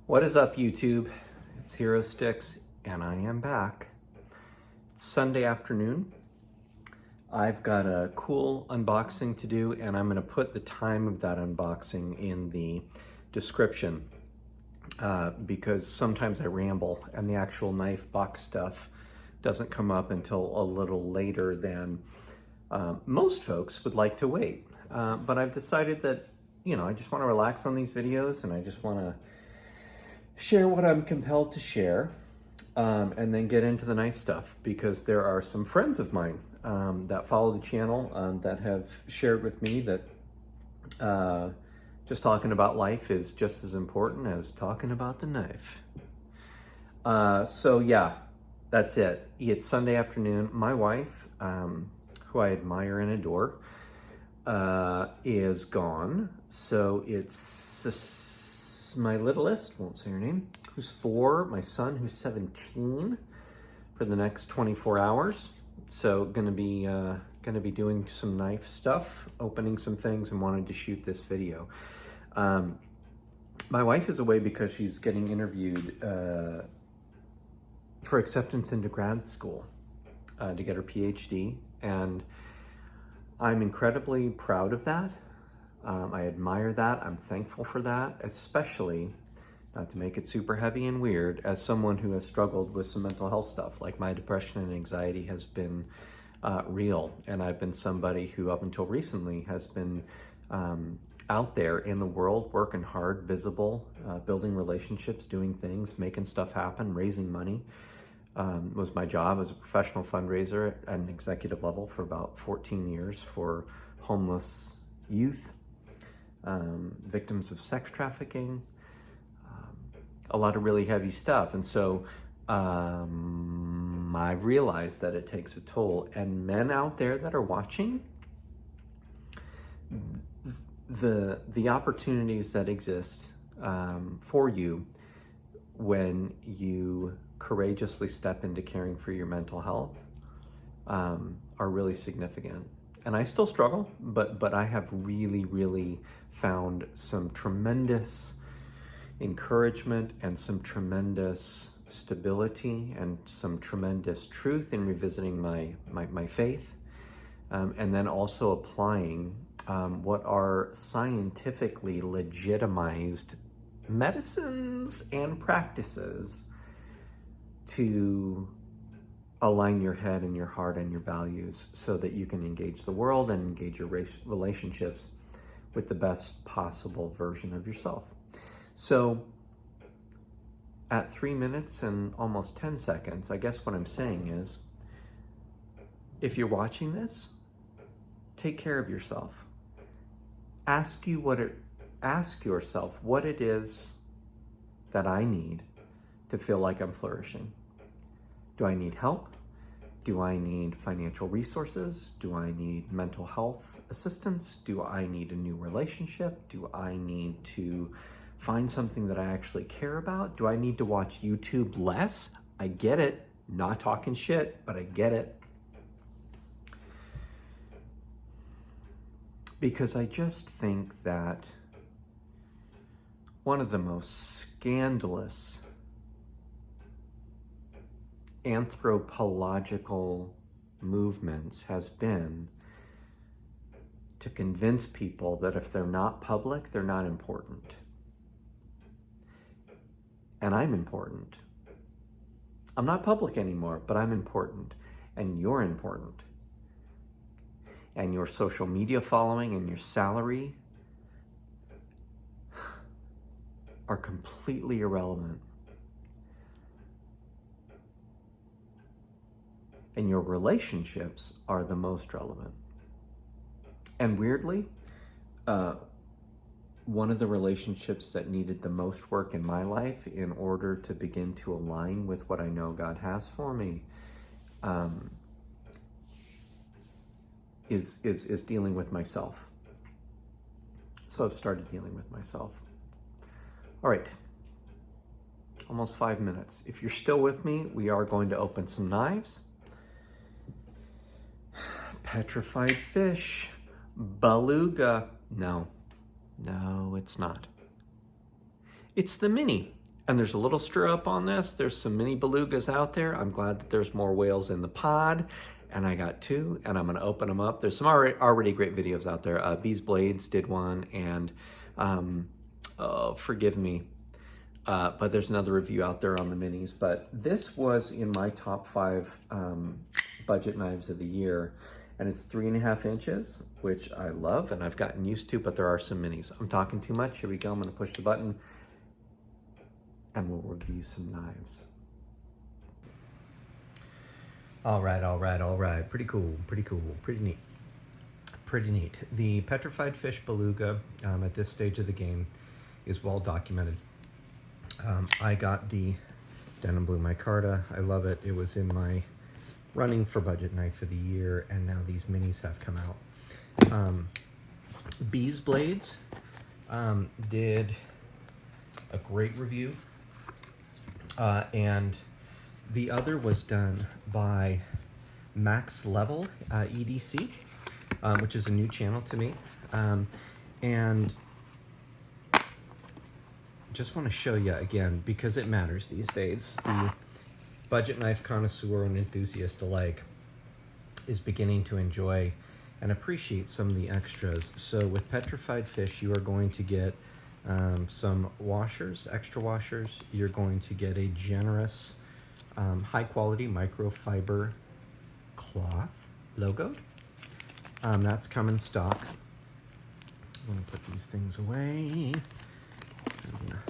What is up, YouTube? It's Hero Sticks, and I am back. It's Sunday afternoon. I've got a cool unboxing to do, and I'm going to put the time of that unboxing in the description because sometimes I ramble, and the actual knife box stuff doesn't come up until a little later than most folks would like to wait. But I've decided that, I just want to relax on these videos, and I just want to share what I'm compelled to share, and then get into the knife stuff, because there are some friends of mine that follow the channel that have shared with me that just talking about life is just as important as talking about the knife. So yeah, that's it. It's Sunday afternoon. My wife, who I admire and adore, is gone. So it's my littlest, won't say her name, who's 4, my son who's 17, for the next 24 hours. So gonna be doing some knife stuff, opening some things, and wanted to shoot this video. My wife is away because she's getting interviewed for acceptance into grad school to get her PhD, and I'm incredibly proud of that. I admire that. I'm thankful for that, especially, not to make it super heavy and weird, as someone who has struggled with some mental health stuff. Like, my depression and anxiety has been real, and I've been somebody who up until recently has been out there in the world, working hard, visible, building relationships, doing things, making stuff happen, raising money. Was my job as a professional fundraiser at an executive level for about 14 years for homeless youth, victims of sex trafficking, a lot of really heavy stuff. And so I realized that it takes a toll. And men out there that are watching, the opportunities that exist for you when you courageously step into caring for your mental health are really significant. And I still struggle, but I have really found some tremendous encouragement and some tremendous stability and some tremendous truth in revisiting my faith, and then also applying what are scientifically legitimized medicines and practices to align your head and your heart and your values so that you can engage the world and engage your relationships with the best possible version of yourself. So at 3 minutes and almost 10 seconds, I guess what I'm saying is, if you're watching this, take care of yourself. Ask yourself what it is that I need to feel like I'm flourishing. Do I need help? Do I need financial resources? Do I need mental health assistance? Do I need a new relationship? Do I need to find something that I actually care about? Do I need to watch YouTube less? I get it. Not talking shit, but I get it. Because I just think that one of the most scandalous anthropological movements has been to convince people that if they're not public, they're not important. And I'm important. I'm not public anymore, but I'm important. And you're important. And your social media following and your salary are completely irrelevant. And your relationships are the most relevant. And weirdly, one of the relationships that needed the most work in my life in order to begin to align with what I know God has for me is dealing with myself. So I've started dealing with myself. All right, almost 5 minutes. If you're still with me, we are going to open some knives. Petrified fish, Beluga. No, it's not. It's the mini And there's a little stir up on this. There's some mini belugas out there. I'm glad that there's more whales in the pod. And I got 2, and I'm gonna open them up. There's some already great videos out there. Bees Blades did one, and oh, forgive me, but there's another review out there on the minis. But this was in my top 5 budget knives of the year, and it's 3.5 inches, which I love and I've gotten used to, but there are some minis. I'm talking too much. Here we go. I'm gonna push the button and we'll review some knives. All right. Pretty cool, pretty neat. The Petrified Fish Beluga at this stage of the game is well documented. I got the Denim Blue micarta. I love it. It was in my running for budget knife of the year, and now these minis have come out. Bees Blades did a great review, and the other was done by Max Level EDC, which is a new channel to me, and just want to show you again, because it matters these days. The budget knife connoisseur and enthusiast alike is beginning to enjoy and appreciate some of the extras. So with Petrified Fish, you are going to get some washers, extra washers. You're going to get a generous high quality microfiber cloth logoed. That's come in stock. I'm gonna put these things away. I'm gonna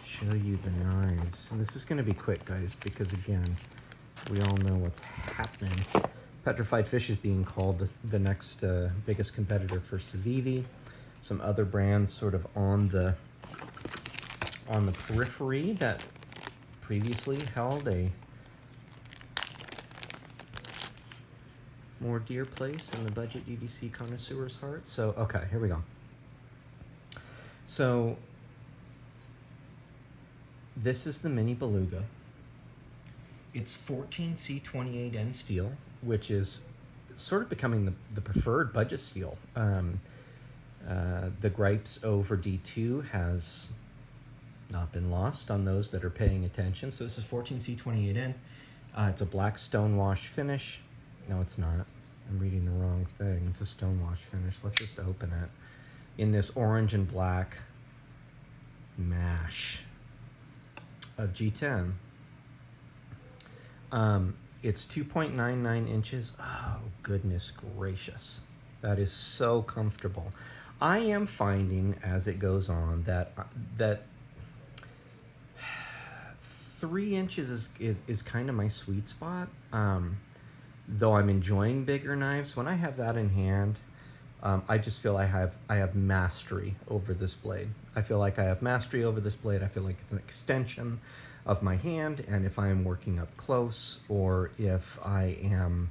show you the knives. And this is gonna be quick, guys, because again, we all know what's happening. Petrified Fish is being called the next biggest competitor for Civivi. Some other brands sort of on the periphery that previously held a more dear place in the budget EDC connoisseur's heart. So, okay, here we go. So, this is the Mini Beluga. It's 14C28N steel, which is sort of becoming the preferred budget steel. The gripes over D2 has not been lost on those that are paying attention. So this is 14C28N. It's a black stonewash finish. No, it's not. I'm reading the wrong thing. It's a stonewash finish. Let's just open it. In this orange and black mash of G10. It's 2.99 inches. Oh, goodness gracious. That is so comfortable. I am finding as it goes on that 3 inches is kind of my sweet spot. Though I'm enjoying bigger knives, when I have that in hand, I just feel I have mastery over this blade. I feel like I have mastery over this blade. I feel like it's an extension of my hand, and if I am working up close, or if I am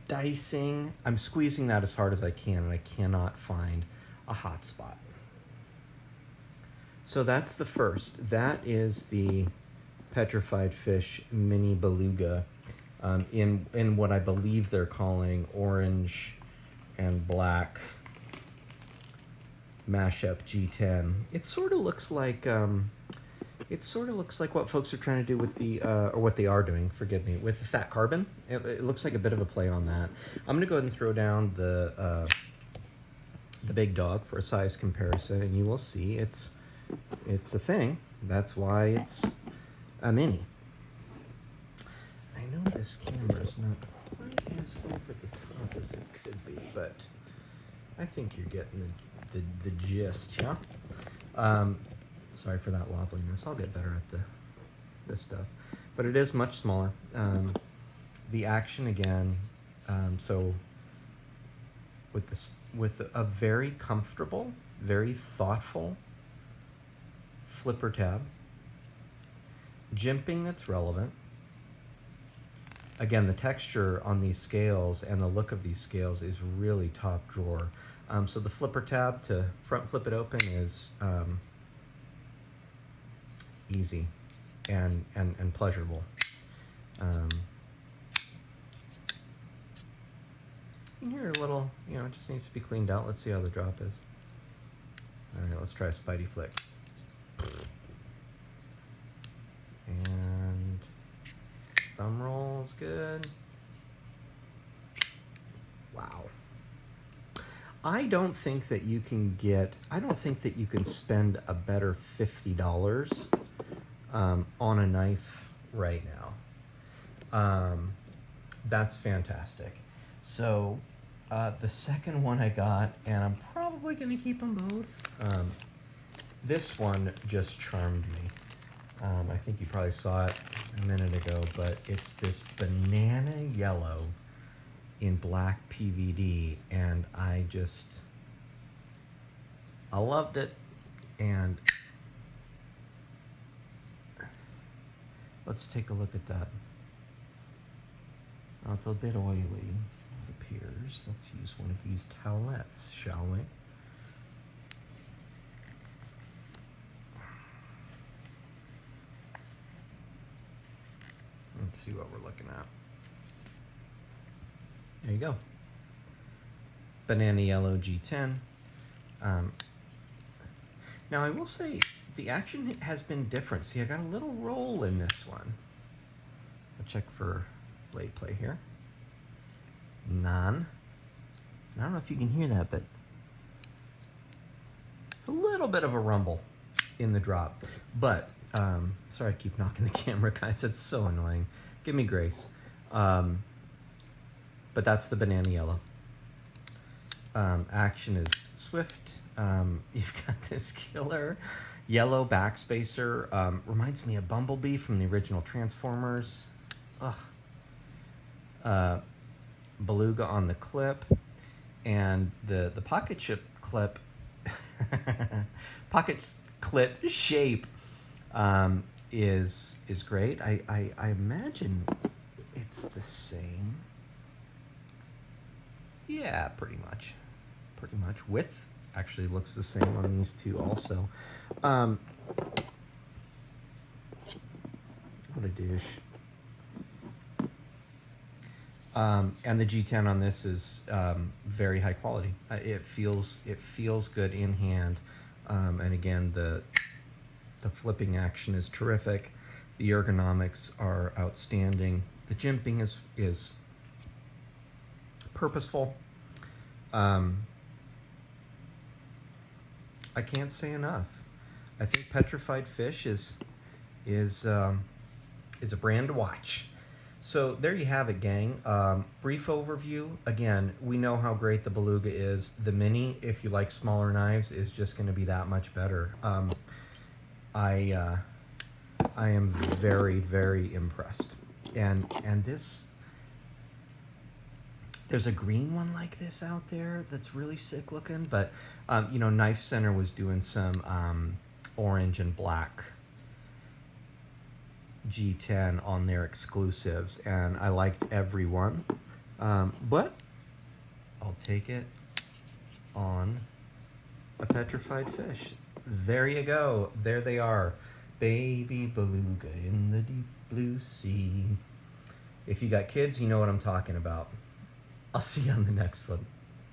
dicing, I'm squeezing that as hard as I can, and I cannot find a hot spot. So that's the first. That is the Petrified Fish Mini Beluga in what I believe they're calling orange and black mashup G10. It sort of looks like what folks are trying to do with the or what they are doing, forgive me, with the fat carbon. It looks like a bit of a play on that. I'm gonna go ahead and throw down the big dog for a size comparison, and you will see it's a thing. That's why it's a mini. I know this camera's not quite as over the top as it could be, but I think you're getting the gist, yeah? Sorry for that wobbliness. I'll get better at this stuff. But it is much smaller. The action again, so with a very comfortable, very thoughtful flipper tab, jimping that's relevant. Again, the texture on these scales and the look of these scales is really top drawer. So the flipper tab to front flip it open is easy and pleasurable. Here a little, it just needs to be cleaned out. Let's see how the drop is. All right, let's try a Spidey flick. And thumb roll's good. Wow. I don't think that you can spend a better $50 on a knife right now. That's fantastic. So the second one I got, and I'm probably going to keep them both. This one just charmed me. I think you probably saw it a minute ago, but it's this banana yellow in black PVD, and I loved it. And let's take a look at that. Oh, it's a bit oily, it appears. Let's use one of these towelettes, shall we? Let's see what we're looking at. There you go. Banana yellow G10. Now I will say the action has been different. See, I got a little roll in this one. I'll check for blade play here. None. I don't know if you can hear that, but it's a little bit of a rumble in the drop. But, sorry I keep knocking the camera, guys. That's so annoying. Give me grace. But that's the banana yellow. Action is swift. You've got this killer yellow backspacer. Reminds me of Bumblebee from the original Transformers. Ugh. Beluga on the clip, and the pocket chip clip, pocket clip shape is great. I imagine it's the same. Yeah, pretty much. Width actually looks the same on these two also. What a dish. And the G10 on this is very high quality. It feels good in hand, and again the flipping action is terrific. The ergonomics are outstanding. The jimping is purposeful. I can't say enough. I think Petrified Fish is a brand to watch. So there you have it, gang. Brief overview. Again, we know how great the Beluga is. The Mini, if you like smaller knives, is just going to be that much better. I am very, very impressed. And this, there's a green one like this out there that's really sick looking. But you know, Knife Center was doing some orange and black G10 on their exclusives, and I liked every one, but I'll take it on a Petrified Fish. There you go. There they are. Baby Beluga in the deep blue sea. If you got kids, you know what I'm talking about. I'll see you on the next one.